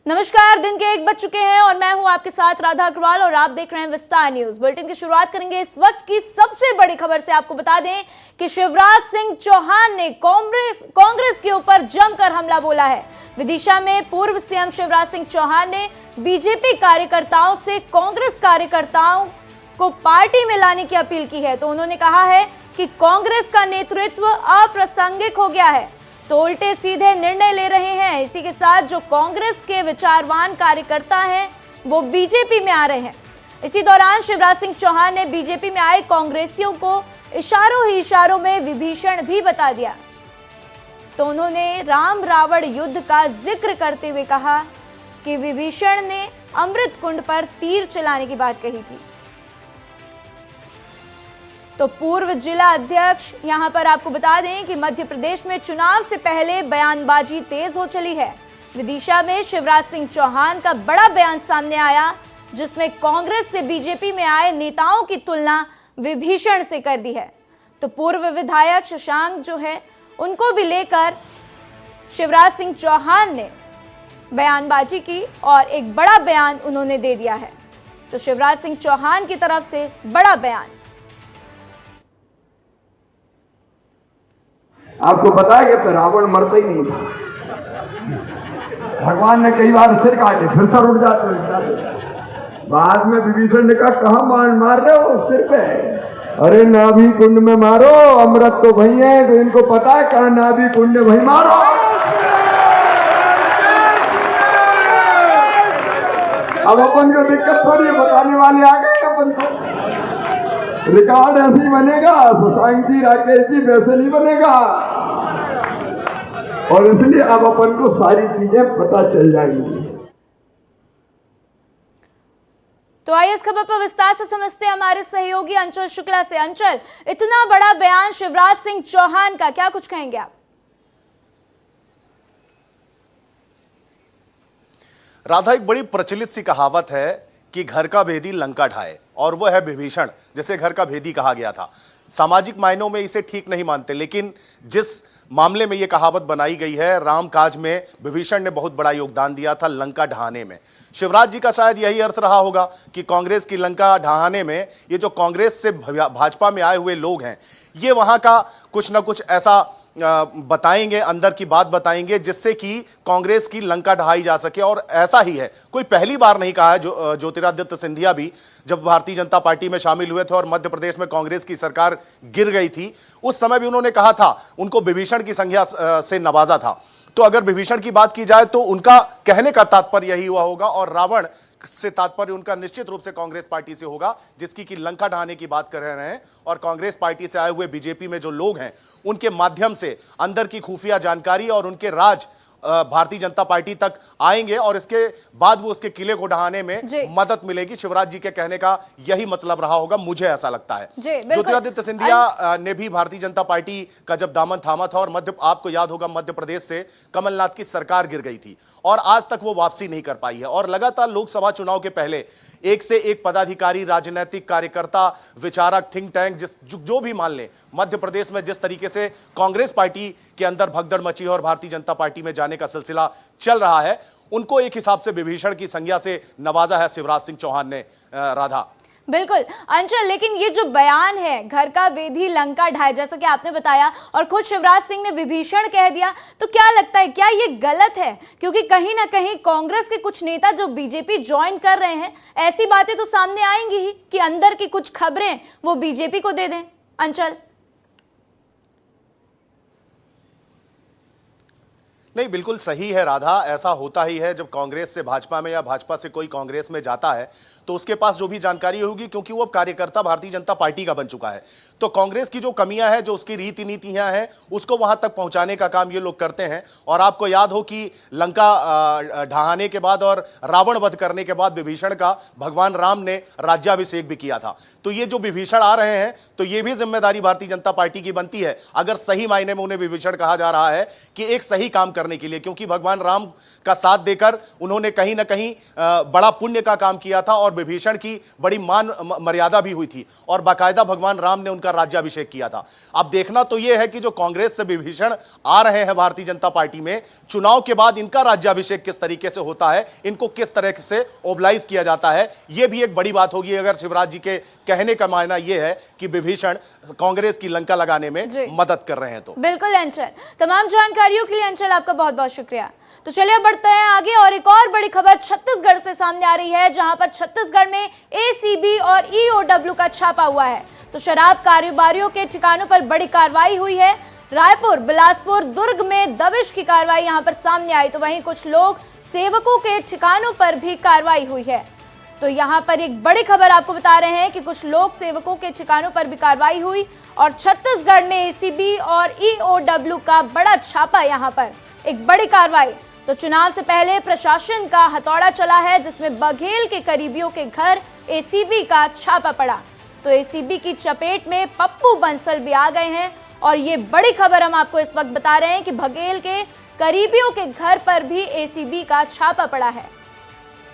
नमस्कार, दिन के 1 बज चुके हैं और मैं हूं आपके साथ राधा अग्रवाल और आप देख रहे हैं विस्तार न्यूज। बुलेटिन की शुरुआत करेंगे इस वक्त की सबसे बड़ी खबर से। आपको बता दें कि शिवराज सिंह चौहान ने कांग्रेस के ऊपर जमकर हमला बोला है। विदिशा में पूर्व सीएम शिवराज सिंह चौहान ने बीजेपी कार्यकर्ताओं से कांग्रेस कार्यकर्ताओं को पार्टी में लाने की अपील की है। तो उन्होंने कहा है कि कांग्रेस का नेतृत्व अप्रासंगिक हो गया है, तो उल्टे सीधे निर्णय ले रहे हैं। इसी के साथ जो कांग्रेस के विचारवान कार्यकर्ता हैं वो बीजेपी में आ रहे हैं। इसी दौरान शिवराज सिंह चौहान ने बीजेपी में आए कांग्रेसियों को इशारों ही इशारों में विभीषण भी बता दिया। तो उन्होंने राम रावण युद्ध का जिक्र करते हुए कहा कि विभीषण ने अमृत कुंड पर तीर चलाने की बात कही थी। तो पूर्व जिला अध्यक्ष यहां पर आपको बता दें कि मध्य प्रदेश में चुनाव से पहले बयानबाजी तेज हो चली है। विदिशा में शिवराज सिंह चौहान का बड़ा बयान सामने आया, जिसमें कांग्रेस से बीजेपी में आए नेताओं की तुलना विभीषण से कर दी है। तो पूर्व विधायक शशांक जो है उनको भी लेकर शिवराज सिंह चौहान ने बयानबाजी की और एक बड़ा बयान उन्होंने दे दिया है। तो शिवराज सिंह चौहान की तरफ से बड़ा बयान। आपको पता है कि रावण मरता ही नहीं था। भगवान ने कई बार सिर काटे, फिर सर उठ जाते। बाद में विभीषण ने कहा, कहां मार रहे हो? सिर पे। अरे नाभि कुंड में मारो, अमृत तो वही है। तो इनको पता है कहां नाभि कुंड है, वही मारो। अब अपन को दिक्कत थोड़ी बताने वाले आ गए। अपन को रिकॉर्ड ऐसे ही बनेगा, शशांक जी राकेश जी वैसे नहीं बनेगा। और इसलिए अब अपन को सारी चीजें पता चल जाएंगी। तो आइए इस खबर पर विस्तार से समझते हैं हमारे सहयोगी अंचल शुक्ला से। अंचल, इतना बड़ा बयान शिवराज सिंह चौहान का, क्या कुछ कहेंगे आप? राधा, एक बड़ी प्रचलित सी कहावत है कि घर का भेदी लंका ढाए, और वह है विभीषण, जिसे घर का भेदी कहा गया था। सामाजिक मायनों में इसे ठीक नहीं मानते, लेकिन जिस मामले में यह कहावत बनाई गई है, राम काज में विभीषण ने बहुत बड़ा योगदान दिया था लंका ढहाने में। शिवराज जी का शायद यही अर्थ रहा होगा कि कांग्रेस की लंका ढहाने में ये जो कांग्रेस से भाजपा में आए हुए लोग हैं, ये वहां का कुछ ना कुछ ऐसा बताएंगे, अंदर की बात बताएंगे, जिससे कि कांग्रेस की लंका ढहाई जा सके। और ऐसा ही है, कोई पहली बार नहीं कहा है। ज्योतिरादित्य सिंधिया भी जब भारतीय जनता पार्टी में शामिल हुए थे और मध्य प्रदेश में कांग्रेस की सरकार गिर गई थी, उस समय भी उन्होंने कहा था, उनको विभीषण की संज्ञा से नवाजा था। तो अगर विभीषण की बात की जाए तो उनका कहने का तात्पर्य यही हुआ होगा, और रावण से तात्पर्य उनका निश्चित रूप से कांग्रेस पार्टी से होगा, जिसकी की लंका ढहाने की बात कर रहे हैं। और कांग्रेस पार्टी से आए हुए बीजेपी में जो लोग हैं, उनके माध्यम से अंदर की खुफिया जानकारी और उनके राज भारतीय जनता पार्टी तक आएंगे, और इसके बाद वो उसके किले को ढहाने में मदद मिलेगी। शिवराज जी के कहने का यही मतलब रहा होगा, मुझे ऐसा लगता है। ज्योतिरादित्य सिंधिया ने भी भारतीय जनता पार्टी का जब दामन थामा था, और आपको याद होगा मध्य प्रदेश से कमलनाथ की सरकार गिर गई थी और आज तक वो वापसी नहीं कर पाई है। और लगातार लोकसभा चुनाव के पहले एक से एक पदाधिकारी, राजनीतिक कार्यकर्ता, विचारक, थिंक टैंक, जो भी मान लें, मध्य प्रदेश में जिस तरीके से कांग्रेस पार्टी के अंदर भगदड़ मची और भारतीय जनता पार्टी में जाने का सिलसिला चल रहा है, उनको एक हिसाब से विभीषण की संज्ञा से नवाजा है शिवराज सिंह चौहान ने। राधा, बिल्कुल अंचल, लेकिन ये जो बयान है, घर का भेदी लंका ढाए, जैसा कि आपने बताया, और खुद शिवराज सिंह ने विभीषण कह दिया, तो क्या लगता है, क्या ये गलत है? क्योंकि कहीं ना कहीं कांग्रेस के कुछ नेता जो बीजेपी ज्वाइन कर रहे हैं, ऐसी बातें तो सामने आएंगी ही कि अंदर की कुछ खबरें वो बीजेपी को दे दें। अंचल, नहीं, बिल्कुल सही है राधा, ऐसा होता ही है। जब कांग्रेस से भाजपा में या भाजपा से कोई कांग्रेस में जाता है तो उसके पास जो भी जानकारी होगी, क्योंकि वो अब कार्यकर्ता भारतीय जनता पार्टी का बन चुका है, तो कांग्रेस की जो कमियां हैं, जो उसकी रीति नीतियां हैं, उसको वहां तक पहुंचाने का काम ये लोग करते हैं। और आपको याद हो कि लंका ढहाने के बाद और रावण वध करने के बाद विभीषण का भगवान राम ने राज्याभिषेक भी किया था। तो ये जो विभीषण आ रहे हैं, तो ये भी जिम्मेदारी भारतीय जनता पार्टी की बनती है, अगर सही मायने में उन्हें विभीषण कहा जा रहा है कि एक सही काम करने के लिए, क्योंकि भगवान राम का साथ देकर उन्होंने कहीं ना कहीं बड़ा पुण्य का काम किया था और विभीषण की बड़ी मान मर्यादा भी हुई थी और बाकायदा भगवान राम ने उनका राज्याभिषेक किया था। अब देखना तो यह है कि जो कांग्रेस से विभीषण आ रहे हैं भारतीय जनता पार्टी में, चुनाव के बाद इनका राज्याभिषेक किस तरीके से होता है, इनको किस तरह से ओबलाइज किया जाता है, यह भी एक बड़ी बात होगी अगर शिवराज जी के कहने का मायना यह है कि विभीषण कांग्रेस की लंका लगाने में मदद कर रहे हैं। तो बिल्कुल अंचल, तमाम जानकारियों के लिए अंचल आपका बहुत बहुत शुक्रिया। तो चलिए बढ़ते हैं आगे और एक और बड़ी खबर छत्तीसगढ़ से सामने आ रही है, जहां पर छत्तीसगढ़ में एसीबी और ईओडब्ल्यू का छापा हुआ है। तो शराब कारोबारियों के ठिकानों पर बड़ी कार्रवाई हुई है। रायपुर, बिलासपुर, दुर्ग में दबिश की कार्रवाई यहां पर सामने आई, तो वहीं कुछ लोग सेवकों के ठिकानों पर भी कार्रवाई हुई है। तो यहां पर एक बड़ी खबर आपको बता रहे हैं कि कुछ लोग सेवकों के ठिकानों पर भी कार्रवाई हुई और छत्तीसगढ़ में एसीबी और ईओडब्ल्यू का बड़ा छापा, यहां पर एक बड़ी कार्रवाई। तो चुनाव से पहले प्रशासन का हथौड़ा चला है, जिसमें बघेल के करीबियों के घर एसीबी का छापा पड़ा। तो एसीबी की चपेट में पप्पू बंसल भी आ गए हैं और ये बड़ी खबर हम आपको इस वक्त बता रहे हैं कि बघेल के करीबियों के घर पर भी एसीबी का छापा पड़ा है।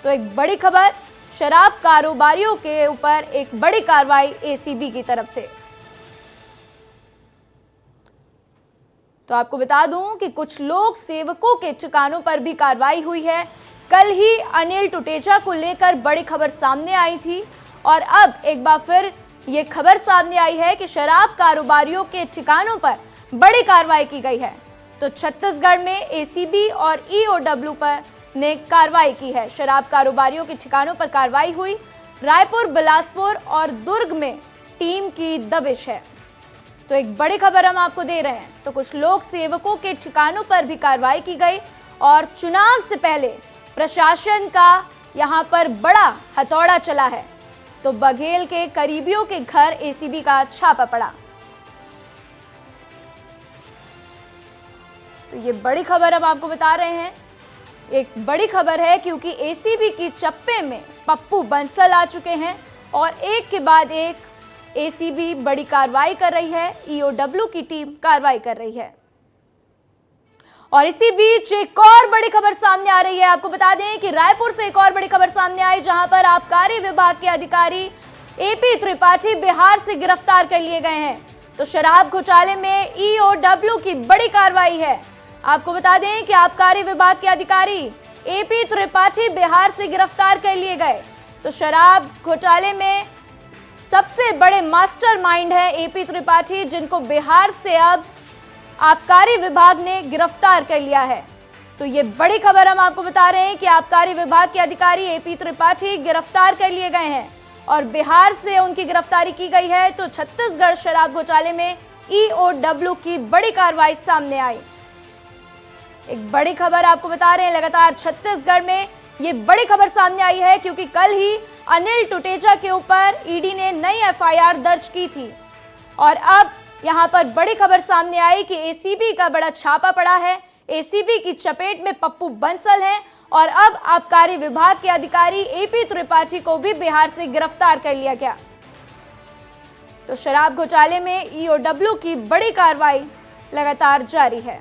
तो एक बड़ी खबर, शराब कारोबारियों के ऊपर एक बड़ी कार्रवाई एसीबी की तरफ से। तो आपको बता दूं कि कुछ लोग सेवकों के ठिकानों पर भी कार्रवाई हुई है। कल ही अनिल टुटेजा को लेकर बड़ी खबर सामने आई थी और अब एक बार फिर ये खबर सामने आई है कि शराब कारोबारियों के ठिकानों पर बड़ी कार्रवाई की गई है। तो छत्तीसगढ़ में एसीबी और ईओडब्ल्यू पर ने कार्रवाई की है। शराब कारोबारियों के ठिकानों पर कार्रवाई हुई। रायपुर, बिलासपुर और दुर्ग में टीम की दबिश है। तो एक बड़ी खबर हम आपको दे रहे हैं। तो कुछ लोग सेवकों के ठिकानों पर भी कार्रवाई की गई और चुनाव से पहले प्रशासन का यहां पर बड़ा हथौड़ा चला है। तो बघेल के करीबियों के घर एसीबी का छापा पड़ा। तो ये बड़ी खबर हम आपको बता रहे हैं। एक बड़ी खबर है क्योंकि एसीबी की चप्पे में पप्पू बंसल आ चुके हैं और एक के बाद एक एसीबी बड़ी कार्रवाई कर रही है, ईओडब्ल्यू की टीम कार्रवाई कर रही है। और इसी बीच एक और बड़ी खबर सामने आ रही है। आपको बता दें कि रायपुर से एक और बड़ी खबर सामने आई, जहां पर आबकारी विभाग के अधिकारी एपी त्रिपाठी बिहार से गिरफ्तार कर लिए गए हैं। तो शराब घोटाले में ईओडब्ल्यू की बड़ी कार्रवाई है। आपको बता दें कि आबकारी विभाग के अधिकारी एपी त्रिपाठी बिहार से गिरफ्तार कर लिए गए। तो शराब घोटाले में सबसे बड़े मास्टरमाइंड है एपी त्रिपाठी, जिनको बिहार से अब आबकारी विभाग ने गिरफ्तार कर लिया है। तो ये बड़ी खबर हम आपको बता रहे हैं कि आबकारी विभाग के अधिकारी एपी त्रिपाठी गिरफ्तार कर लिए गए हैं और बिहार से उनकी गिरफ्तारी की गई है। तो छत्तीसगढ़ शराब घोटाले में ईओडब्ल्यू की बड़ी कार्रवाई सामने आई। एक बड़ी खबर आपको बता रहे हैं, लगातार छत्तीसगढ़ में ये बड़ी खबर सामने आई है क्योंकि कल ही अनिल टुटेजा के ऊपर ईडी ने नई एफआईआर दर्ज की थी और अब यहां पर बड़ी खबर सामने आई कि एसीबी का बड़ा छापा पड़ा है। एसीबी की चपेट में पप्पू बंसल हैं और अब आबकारी विभाग के अधिकारी एपी त्रिपाठी को भी बिहार से गिरफ्तार कर लिया गया। तो शराब घोटाले में ईओडब्ल्यू की बड़ी कार्रवाई लगातार जारी है।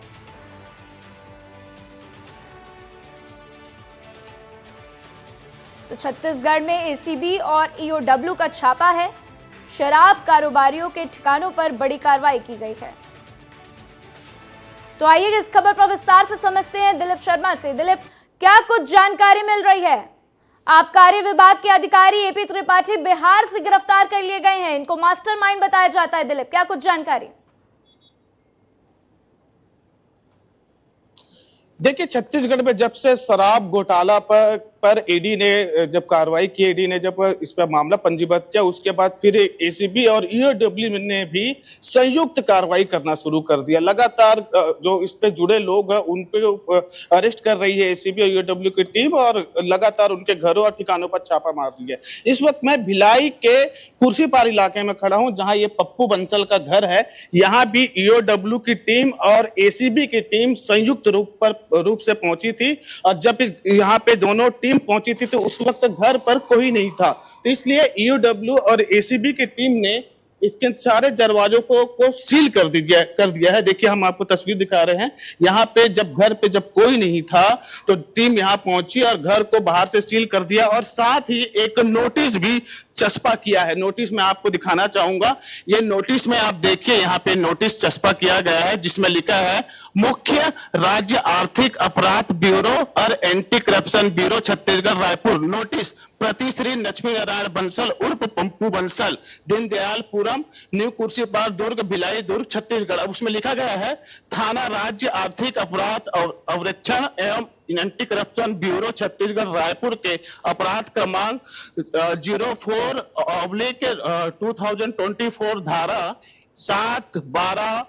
तो छत्तीसगढ़ में एसीबी और ईओडब्ल्यू का छापा है। शराब कारोबारियों के ठिकानों पर बड़ी कार्रवाई की गई है। तो आइए इस खबर पर विस्तार से समझते हैं दिलीप शर्मा से। दिलीप, क्या कुछ जानकारी मिल रही है? आबकारी विभाग के अधिकारी एपी त्रिपाठी बिहार से गिरफ्तार कर लिए गए हैं, इनको मास्टरमाइंड बताया जाता है। दिलीप, क्या कुछ जानकारी? देखिए, छत्तीसगढ़ में जब से शराब घोटाला पर ईडी ने जब कार्रवाई की, ईडी ने जब इस पर मामला पंजीबद्ध किया, उसके बाद फिर एसीबी और ईओडब्ल्यू ने भी संयुक्त कार्रवाई करना शुरू कर दिया। लगातार जो इस पे जुड़े लोग हैं उन पे अरेस्ट कर रही है एसीबी और ईओडब्ल्यू की टीम और लगातार उनके घरों और ठिकानों पर छापा मार रही है। इस वक्त मैं भिलाई के कुर्सीपार इलाके में खड़ा हूं, जहां ये पप्पू बंसल का घर है। यहाँ भी ईओडब्ल्यू की टीम और एसीबी की टीम संयुक्त रूप से पहुंची थी और जब यहाँ पे दोनों टीम पहुंची थी तो उस वक्त घर पर कोई नहीं था। तो इसलिए ईओडब्ल्यू और एसीबी की टीम ने इसके सारे दरवाजों को सील कर दिया है। देखिए हम आपको तस्वीर दिखा रहे हैं। यहाँ पे जब घर पे जब कोई नहीं था तो टीम यहाँ पहुंची और घर को बाहर से सील कर दिया और साथ ही एक नोटिस भी चस्पा किया है। नोटिस मैं आपको दिखाना चाहूंगा। ये नोटिस में आप देखिए, यहाँ पे नोटिस चस्पा किया गया है जिसमें लिखा है मुख्य राज्य आर्थिक अपराध ब्यूरो और anti corruption bureau Chhattisgarh Raipur. Notice प्रति श्री लक्ष्मी नारायण बंसल उर्फ पंपू बंसल, दीनदयालपुरम, न्यू कुर्सीपार, दुर्ग, भिलाई दुर्ग, छत्तीसगढ़। अब उसमें लिखा गया है थाना राज्य आर्थिक अपराध अवरक्षण एवं anti corruption bureau Chhattisgarh Raipur के अपराध क्रमांक 04/2024 धारा 7, 12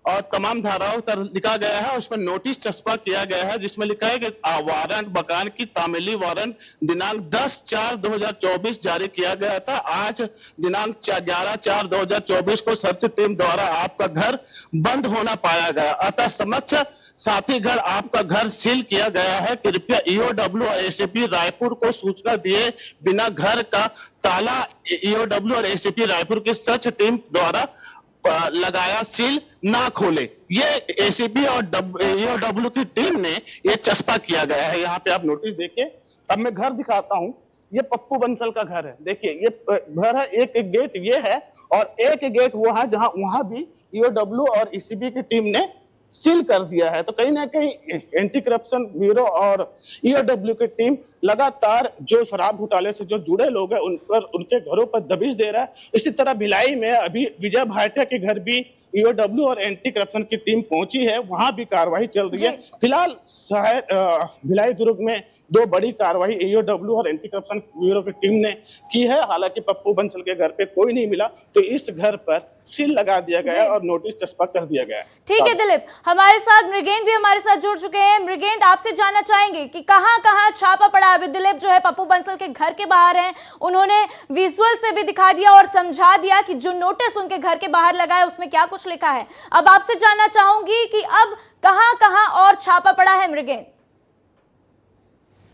और तमाम धाराओं पर लिखा गया है। उसमें नोटिस चस्पा किया गया है जिसमें लिखा है कि वारंट मकान की तामीली वारंट दिनांक 10/4/2024 जारी किया गया था। आज दिनांक 11/4/2024 को सर्च टीम द्वारा आपका घर बंद होना पाया गया, अतः समक्ष साथ ही घर आपका घर सील किया गया है। कृपया ईओडब्ल्यू और एसीपी रायपुर को सूचना दिए बिना घर का ताला ईओडब्ल्यू और एसीपी रायपुर की सर्च टीम द्वारा लगाया सील ना खोले। ये एसीपी और ईओडब्ल्यू की टीम ने ये चस्पा किया गया है। यहाँ पे आप नोटिस देखिए। अब मैं घर दिखाता हूँ। ये पप्पू बंसल का घर है। देखिए ये घर है, एक गेट ये है और एक गेट वो है जहां वहां भी ईओडब्ल्यू और ईसीबी की टीम ने सील कर दिया है। तो कहीं ना कहीं एंटी करप्शन ब्यूरो और ईओडब्ल्यू की टीम लगातार जो शराब घोटाले से जो जुड़े लोग हैं उनके घरों पर दबिश दे रहा है। इसी तरह भिलाई में अभी विजय भाटिया के घर भी ईओडब्ल्यू और एंटी करप्शन की टीम पहुंची है, वहां भी कार्रवाई चल रही है। फिलहाल भिलाई दुर्ग में 2 बड़ी कार्रवाई ईओडब्ल्यू और एंटी करप्शन ब्यूरो की टीम ने की है। हालांकि पप्पू बंसल के घर पे कोई नहीं मिला तो इस घर पर सील लगा दिया गया और नोटिस चस्पा कर दिया गया। ठीक है दिलीप, हमारे साथ मृगेंद्र भी हमारे साथ जुड़ चुके हैं। मृगेंद्र, आपसे जानना चाहेंगे कि कहां छापा पड़ा। अभी दिलीप जो है पप्पू बंसल के घर के बाहर हैं, उन्होंने विजुअल से भी दिखा दिया और समझा दिया कि जो नोटिस उनके घर के बाहर लगा है उसमें क्या कुछ लिखा है। अब आपसे जानना चाहूंगी कि अब कहां और छापा पड़ा है मृगेंद्र।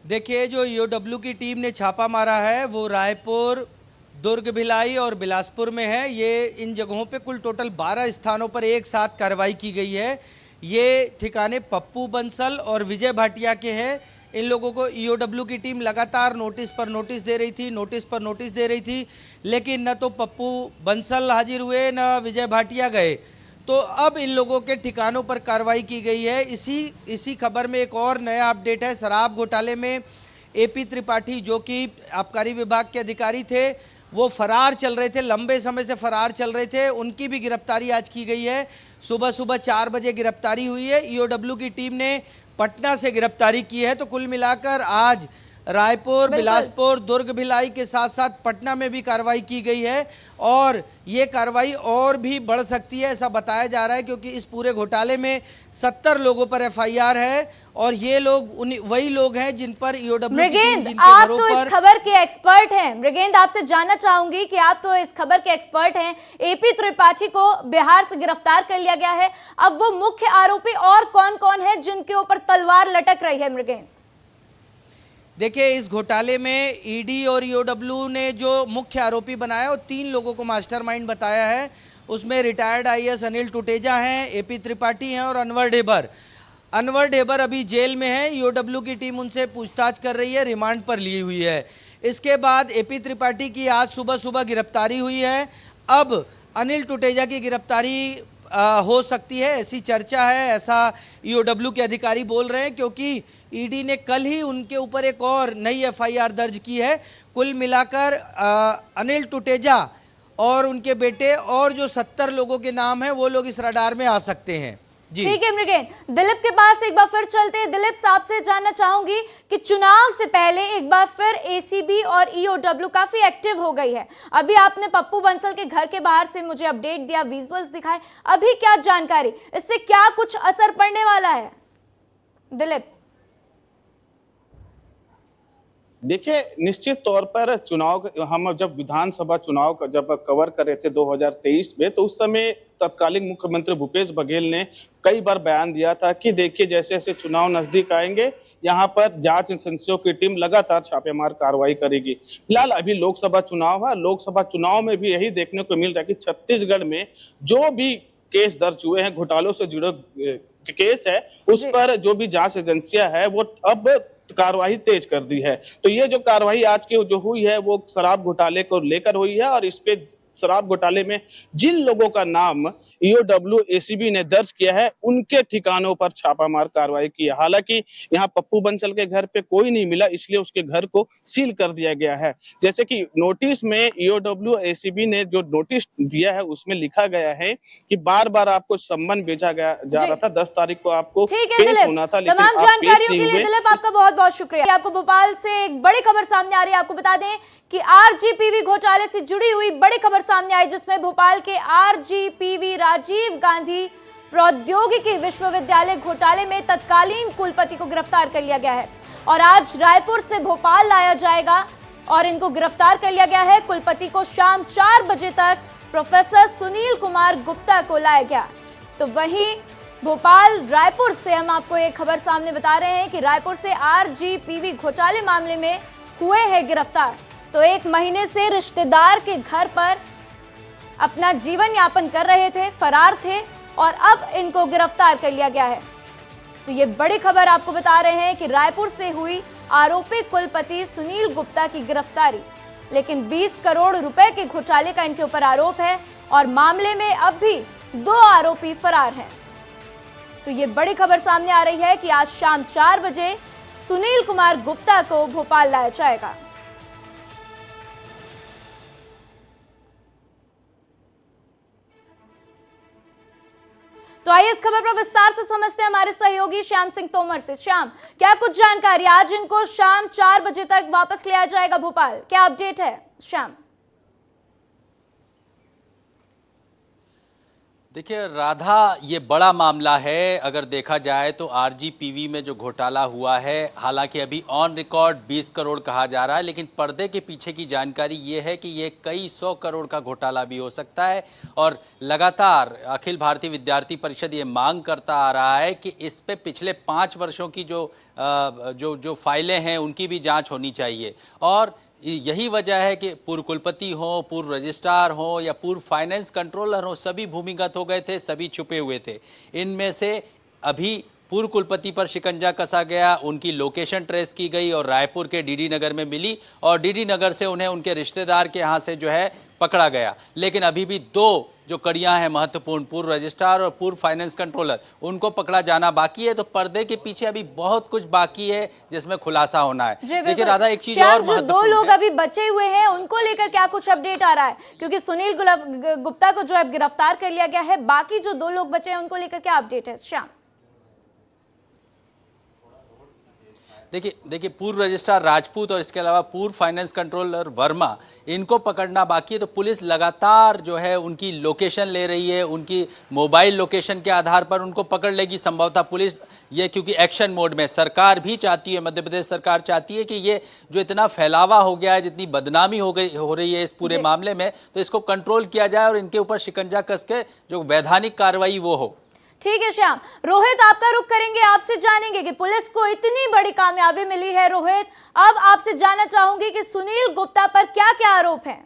देखिए, जो ईओडब्ल्यू की टीम ने छापा मारा है वो रायपुर, दुर्ग, भिलाई और बिलासपुर में है। ये इन जगहों पे कुल टोटल 12 स्थानों पर एक साथ कार्रवाई की गई है। ये ठिकाने पप्पू बंसल और विजय भाटिया के हैं। इन लोगों को ईओडब्ल्यू की टीम लगातार नोटिस पर नोटिस दे रही थी, नोटिस पर नोटिस दे रही थी, लेकिन न तो पप्पू बंसल हाजिर हुए न विजय भाटिया गए। तो अब इन लोगों के ठिकानों पर कार्रवाई की गई है। इसी खबर में एक और नया अपडेट है। शराब घोटाले में एपी त्रिपाठी जो कि आबकारी विभाग के अधिकारी थे, वो फरार चल रहे थे, लंबे समय से फरार चल रहे थे। उनकी भी गिरफ्तारी आज की गई है। सुबह 4 बजे गिरफ्तारी हुई है। ईओडब्ल्यू की टीम ने पटना से गिरफ्तारी की है। तो कुल मिलाकर आज रायपुर, बिलासपुर, दुर्ग, भिलाई के साथ साथ पटना में भी कार्रवाई की गई है और ये कार्रवाई और भी बढ़ सकती है ऐसा बताया जा रहा है, क्योंकि इस पूरे घोटाले में 70 लोगों पर एफआईआर है और ये लोग वही लोग हैं जिन पर ईओडब्ल्यू मृगेंद्र, आप तो इस खबर के एक्सपर्ट हैं। मृगेंद्र, आपसे जानना चाहूंगी कि आप तो इस खबर के एक्सपर्ट हैं। एपी त्रिपाठी को बिहार से गिरफ्तार कर लिया गया है। अब वो मुख्य आरोपी और कौन-कौन है जिनके ऊपर तलवार लटक रही है मृगेंद्र? देखिए, इस घोटाले में ईडी और ईओडब्ल्यू ने जो मुख्य आरोपी बनाया वो 3 लोगों को मास्टरमाइंड बताया है। उसमें रिटायर्ड आईएएस अनिल टुटेजा हैं, एपी त्रिपाठी हैं और अनवर ढेबर। अनवर ढेबर अभी जेल में है। ईओडब्ल्यू की टीम उनसे पूछताछ कर रही है, रिमांड पर ली हुई है। इसके बाद एपी त्रिपाठी की आज सुबह गिरफ्तारी हुई है। अब अनिल टुटेजा की गिरफ्तारी हो सकती है, ऐसी चर्चा है, ऐसा ईओडब्ल्यू के अधिकारी बोल रहे हैं, क्योंकि ईडी ने कल ही उनके ऊपर एक और नई एफआईआर दर्ज की है। कुल मिलाकर अनिल टुटेजा और उनके बेटे और जो 70 लोगों के नाम हैं वो लोग इस रडार में आ सकते हैं। ठीक है मृगेंद्र, दिलीप के पास एक बार फिर चलते हैं। दिलीप, आपसे जानना चाहूंगी कि चुनाव से पहले एक बार फिर एसीबी और ईओडब्ल्यू काफी एक्टिव हो गई है। अभी आपने पप्पू बंसल के घर के बाहर से मुझे अपडेट दिया, विजुअल्स दिखाए, अभी क्या जानकारी, इससे क्या कुछ असर पड़ने वाला है दिलीप? देखिए, निश्चित तौर पर चुनाव, हम जब विधानसभा चुनाव का जब कवर कर रहे थे 2023 में, तो उस समय तत्कालीन मुख्यमंत्री भूपेश बघेल ने कई बार बयान दिया था कि देखिए जैसे जैसे चुनाव नजदीक आएंगे यहाँ पर जांच एजेंसियों की टीम लगातार छापेमार कार्रवाई करेगी। फिलहाल अभी लोकसभा चुनाव है, लोकसभा चुनाव में भी यही देखने को मिल रहा है कि छत्तीसगढ़ में जो भी केस दर्ज हुए हैं, घोटालों से जुड़े केस है, उस पर जो भी जांच एजेंसियां है वो अब कार्रवाई तेज कर दी है। तो ये जो कार्रवाई आज की जो हुई है वो शराब घोटाले को लेकर हुई है, और इस पे शराब घोटाले में जिन लोगों का नाम ईओडब्ल्यू एसीबी ने दर्ज किया है उनके ठिकानों पर छापामार कार्रवाई की है। हालांकि यहाँ पप्पू बंसल के घर पे कोई नहीं मिला, इसलिए उसके घर को सील कर दिया गया है। जैसे कि नोटिस में ईओडब्ल्यू एसीबी ने जो नोटिस दिया है उसमें लिखा गया है कि बार बार आपको सम्मन भेजा जा रहा था, 10 तारीख को आपको पेश होना था, लेकिन तमाम आप पेश जानकारियों नहीं के लिए हुए। दिलीप आपका बहुत बहुत शुक्रिया। आपको भोपाल से एक बड़ी खबर सामने आ रही है। आपको बता दें कि आरजीपीवी घोटाले से जुड़ी हुई बड़ी खबर सामने आई, जिसमें भोपाल के आरजीपीवी राजीव गांधी प्रौद्योगिकी विश्वविद्यालय घोटाले में तत्कालीन कुलपति को गिरफ्तार कर लिया गया है और आज रायपुर से भोपाल लाया जाएगा और इनको गिरफ्तार कर लिया गया है। कुलपति को शाम 4 बजे तक प्रोफेसर सुनील कुमार गुप्ता को लाया गया। तो वहीं भोपाल रायपुर से हम आपको एक खबर सामने बता रहे हैं कि रायपुर से आरजीपीवी घोटाले मामले में हुए हैं गिरफ्तार। तो 1 महीने से रिश्तेदार के घर पर अपना जीवन यापन कर रहे थे, फरार थे, और अब इनको गिरफ्तार कर लिया गया है। तो ये बड़ी खबर आपको बता रहे हैं कि रायपुर से हुई आरोपी कुलपति सुनील गुप्ता की गिरफ्तारी, लेकिन 20 करोड़ रुपए के घोटाले का इनके ऊपर आरोप है और मामले में अब भी 2 आरोपी फरार हैं। तो ये बड़ी खबर सामने आ रही है कि आज शाम 4 बजे सुनील कुमार गुप्ता को भोपाल लाया जाएगा। तो आइए इस खबर पर विस्तार से समझते हैं हमारे सहयोगी श्याम सिंह तोमर से। श्याम, क्या कुछ जानकारी? आज इनको शाम 4 बजे तक वापस लिया जाएगा भोपाल, क्या अपडेट है श्याम? देखिए राधा, ये बड़ा मामला है। अगर देखा जाए तो आरजीपीवी में जो घोटाला हुआ है, हालांकि अभी ऑन रिकॉर्ड 20 करोड़ कहा जा रहा है, लेकिन पर्दे के पीछे की जानकारी ये है कि ये कई 100 करोड़ का घोटाला भी हो सकता है। और लगातार अखिल भारतीय विद्यार्थी परिषद ये मांग करता आ रहा है कि इस पे पिछले 5 वर्षों की जो फाइलें हैं उनकी भी जाँच होनी चाहिए। और यही वजह है कि पूर्व कुलपति हो, पूर्व रजिस्ट्रार हो या पूर्व फाइनेंस कंट्रोलर हो, सभी भूमिगत हो गए थे, सभी छुपे हुए थे। इनमें से अभी पूर्व कुलपति पर शिकंजा कसा गया, उनकी लोकेशन ट्रेस की गई और रायपुर के डीडी नगर में मिली और डीडी नगर से उन्हें उनके रिश्तेदार के यहाँ से जो है पकड़ा गया। लेकिन अभी भी 2 जो कड़ियां हैं महत्वपूर्ण, पूर्व रजिस्ट्रार और पूर्व फाइनेंस कंट्रोलर, उनको पकड़ा जाना बाकी है। तो पर्दे के पीछे अभी बहुत कुछ बाकी है जिसमें खुलासा होना है। देखिए राधा, एक चीज और जो 2 लोग अभी बचे हुए हैं उनको लेकर क्या कुछ अपडेट आ रहा है? क्योंकि सुनील गुप्ता को जो है गिरफ्तार कर लिया गया है, बाकी जो 2 लोग बचे हैं उनको लेकर क्या अपडेट है श्याम? देखिए पूर्व रजिस्ट्रार राजपूत और इसके अलावा पूर्व फाइनेंस कंट्रोलर वर्मा, इनको पकड़ना बाकी है। तो पुलिस लगातार जो है उनकी लोकेशन ले रही है, उनकी मोबाइल लोकेशन के आधार पर उनको पकड़ लेगी संभवतः पुलिस। ये क्योंकि एक्शन मोड में सरकार भी चाहती है, मध्य प्रदेश सरकार चाहती है कि ये जो इतना फैलावा हो गया है, जितनी बदनामी हो रही है इस पूरे मामले में, तो इसको कंट्रोल किया जाए और इनके ऊपर शिकंजा कस के जो वैधानिक कार्रवाई वो हो। ठीक है श्याम। रोहित, आपका रुख करेंगे, आपसे जानेंगे कि पुलिस को इतनी बड़ी कामयाबी मिली है। रोहित, अब आपसे जानना चाहूंगी कि सुनील गुप्ता पर क्या क्या आरोप हैं?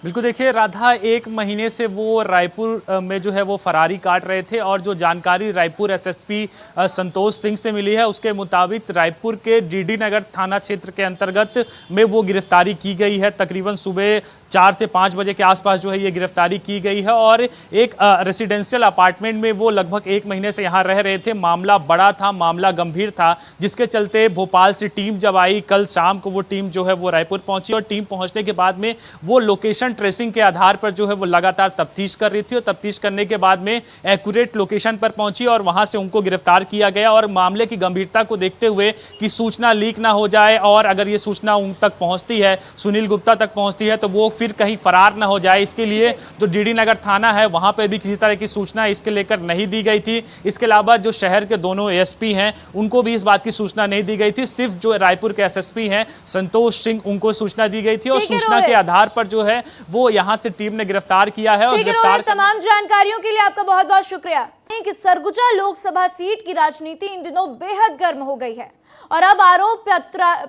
बिल्कुल, देखिए राधा, 1 महीने से वो रायपुर में जो है वो फरारी काट रहे थे और जो जानकारी रायपुर एसएसपी संतोष सिंह से मिली है उसके मुताबिक रायपुर के डीडी नगर थाना क्षेत्र के अंतर्गत में वो गिरफ्तारी की गई है। तकरीबन सुबह 4 से 5 बजे के आसपास जो है ये गिरफ्तारी की गई है और एक रेसिडेंशियल अपार्टमेंट में वो लगभग 1 महीने से यहाँ रह रहे थे। मामला बड़ा था, मामला गंभीर था, जिसके चलते भोपाल से टीम जब आई, कल शाम को वो टीम जो है वो रायपुर पहुंची और टीम पहुंचने के बाद में वो लोकेशन ट्रेसिंग के आधार पर जो है वो लगातार तफ्तीश कर रही थी और तफ्तीश करने के बाद में एक्यूरेट लोकेशन पर पहुंची और वहां से उनको गिरफ्तार किया गया। और मामले की गंभीरता को देखते हुए कि सूचना लीक ना हो जाए और अगर ये सूचना उन तक पहुंचती है, सुनील गुप्ता तक पहुंचती है, तो वो फिर कहीं फरार ना हो जाए, इसके लिए जो डीडी नगर थाना है वहां पर भी किसी तरह की सूचना इसके लेकर नहीं दी गई थी। इसके अलावा जो शहर के दोनों एसपी हैं उनको भी इस बात की सूचना नहीं दी गई थी। सिर्फ जो रायपुर के एसएसपी हैं संतोष सिंह, उनको सूचना दी गई थी और सूचना के आधार पर जो है वो यहाँ से टीम ने गिरफ्तार किया है। और ठीक है रोहित, तमाम जानकारियों के लिए आपका बहुत बहुत शुक्रिया। कि सरगुजा लोकसभा सीट की राजनीति इन दिनों बेहद गर्म हो गई है और अब आरोप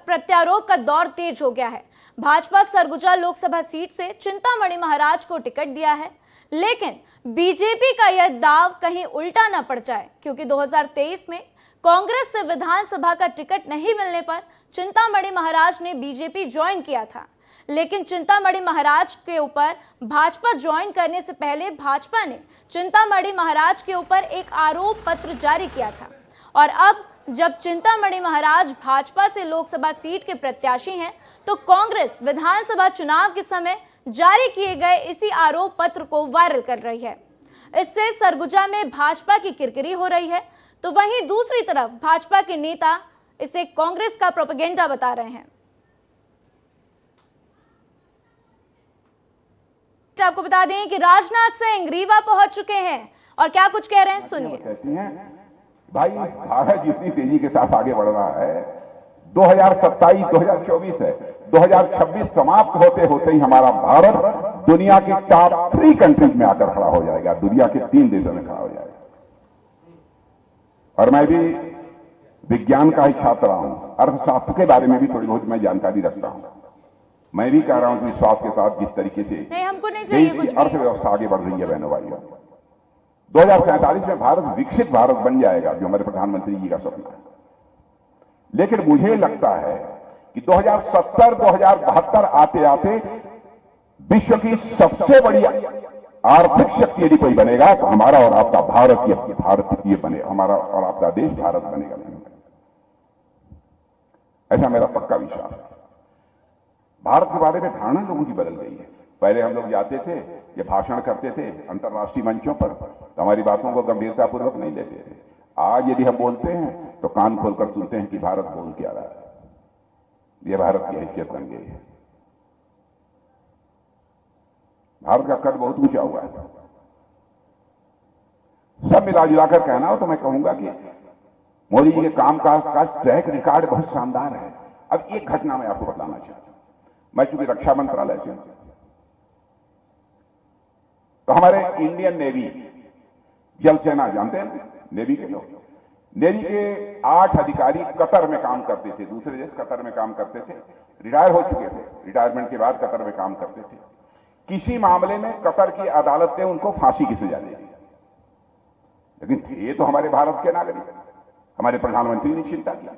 प्रत्यारोप का दौर तेज हो गया है। भाजपा सरगुजा लोकसभा सीट से चिंतामणि महाराज को टिकट दिया है, लेकिन बीजेपी का यह दाव कहीं उल्टा न पड़ जाए, क्योंकि 2023 में कांग्रेस से विधानसभा का टिकट नहीं मिलने पर चिंतामणि महाराज ने बीजेपी ज्वाइन किया था। लेकिन चिंतामणि महाराज के ऊपर भाजपा ज्वाइन करने से पहले भाजपा ने चिंतामणि महाराज के ऊपर एक आरोप पत्र जारी किया था, और अब जब चिंतामणि महाराज भाजपा से लोकसभा सीट के प्रत्याशी हैं, तो कांग्रेस विधानसभा चुनाव के समय जारी किए गए इसी आरोप पत्र को वायरल कर रही है। इससे सरगुजा में भाजपा की किरकिरी हो रही है, तो वहीं दूसरी तरफ भाजपा के नेता इसे कांग्रेस का प्रोपेगेंडा बता रहे हैं। आपको बता दें कि राजनाथ सिंह रीवा पहुंच चुके हैं और क्या कुछ कह रहे हैं, सुनिए। कहती हैं भाई, भारत जितनी तेजी के साथ आगे बढ़ रहा है, 2027 2024 है, 2026 समाप्त होते होते ही हमारा भारत दुनिया की टॉप 3 कंट्रीज में आकर खड़ा हो जाएगा, दुनिया के 3 देशों में खड़ा हो जाएगा। और मैं भी विज्ञान का ही छात्र हूं, अर्थशास्त्र के बारे में भी थोड़ी बहुत मैं जानकारी रखता हूं। मैं भी कह रहा हूं कि विश्वास के साथ जिस तरीके से नहीं, हमको नहीं चाहिए कुछ अर्थव्यवस्था आगे बढ़ रही है बहनों भाइयों, 2047 में भारत विकसित भारत बन जाएगा, जो हमारे प्रधानमंत्री जी का सपना है। लेकिन मुझे लगता है कि 2070-2072 आते आते विश्व की सबसे बड़ी आर्थिक शक्ति यदि कोई बनेगा तो हमारा और आपका भारत ये बने, हमारा और आपका देश भारत बनेगा। ऐसा मेरा पक्का विश्वास है। भारत के बारे में धारणा लोगों की बदल गई है। पहले हम लोग जाते थे, ये भाषण करते थे अंतर्राष्ट्रीय मंचों पर, तो हमारी बातों को गंभीरतापूर्वक नहीं लेते थे। आज यदि हम बोलते हैं तो कान खोलकर सुनते हैं कि भारत बोल क्या रहा है। यह भारत की हैसियत बन गई है। भारत का कद बहुत ऊंचा हुआ है। सब मिला जुलाकर कहना हो तो मैं कहूंगा कि मोदी जी के काम का ट्रैक रिकॉर्ड बहुत शानदार है। अब एक घटना मैं आपको बताना चाहता हूं। मैं चूंकि रक्षा मंत्रालय से, तो हमारे इंडियन नेवी, जल सेना जानते हैं नेवी के लोग, नेवी के 8 अधिकारी कतर में काम करते थे, दूसरे देश कतर में काम करते थे, रिटायर हो चुके थे, रिटायरमेंट के बाद कतर में काम करते थे। किसी मामले में कतर की अदालत ने उनको फांसी की सजा दी, लेकिन ये तो हमारे भारत के नागरिक। हमारे प्रधानमंत्री ने चिंता की,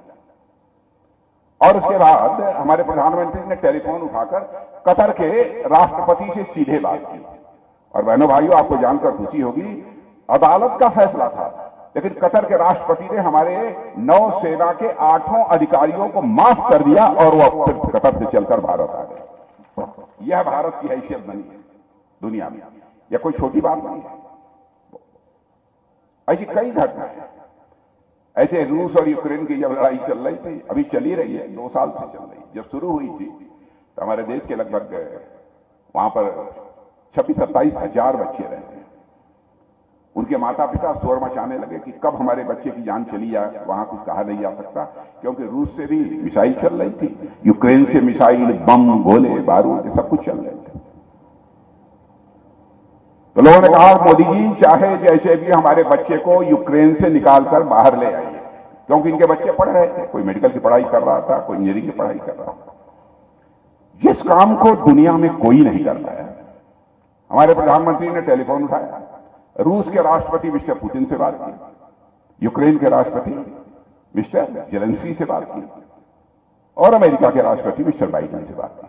और उसके बाद हमारे प्रधानमंत्री ने टेलीफोन उठाकर कतर के राष्ट्रपति से सीधे बात की। और बहनों भाइयों, आपको जानकर खुशी होगी, अदालत का फैसला था, लेकिन कतर के राष्ट्रपति ने हमारे नौसेना के 8 अधिकारियों को माफ कर दिया और वो फिर कतर से चलकर भारत आ गए। यह भारत की हैसियत बनी है दुनिया में। यह कोई छोटी बात नहीं है। ऐसी कई घटनाएं, ऐसे रूस और यूक्रेन की जब लड़ाई चल रही थी, अभी चली रही है, 2 साल से चल रही, जब शुरू हुई थी तो हमारे देश के लगभग वहां पर 26-27 हजार बच्चे रहते हैं। उनके माता पिता शोर मचाने लगे कि कब हमारे बच्चे की जान चली जाए। वहां कुछ कहा नहीं जा सकता, क्योंकि रूस से भी मिसाइल चल रही थी, यूक्रेन से मिसाइल, बम, गोले बारूद सब कुछ चल रहे थे। तो लोगों ने कहा, मोदी जी चाहे जैसे भी हमारे बच्चे को यूक्रेन से निकालकर बाहर ले आइए, क्योंकि इनके बच्चे पढ़ रहे थे, कोई मेडिकल की पढ़ाई कर रहा था, कोई इंजीनियरिंग की पढ़ाई कर रहा था। जिस काम को दुनिया में कोई नहीं कर पाया, हमारे प्रधानमंत्री ने टेलीफोन उठाया, रूस के राष्ट्रपति मिस्टर पुतिन से बात की, यूक्रेन के राष्ट्रपति मिस्टर जेलेंस्की से बात की, और अमेरिका के राष्ट्रपति मिस्टर बाइडेन से बात की।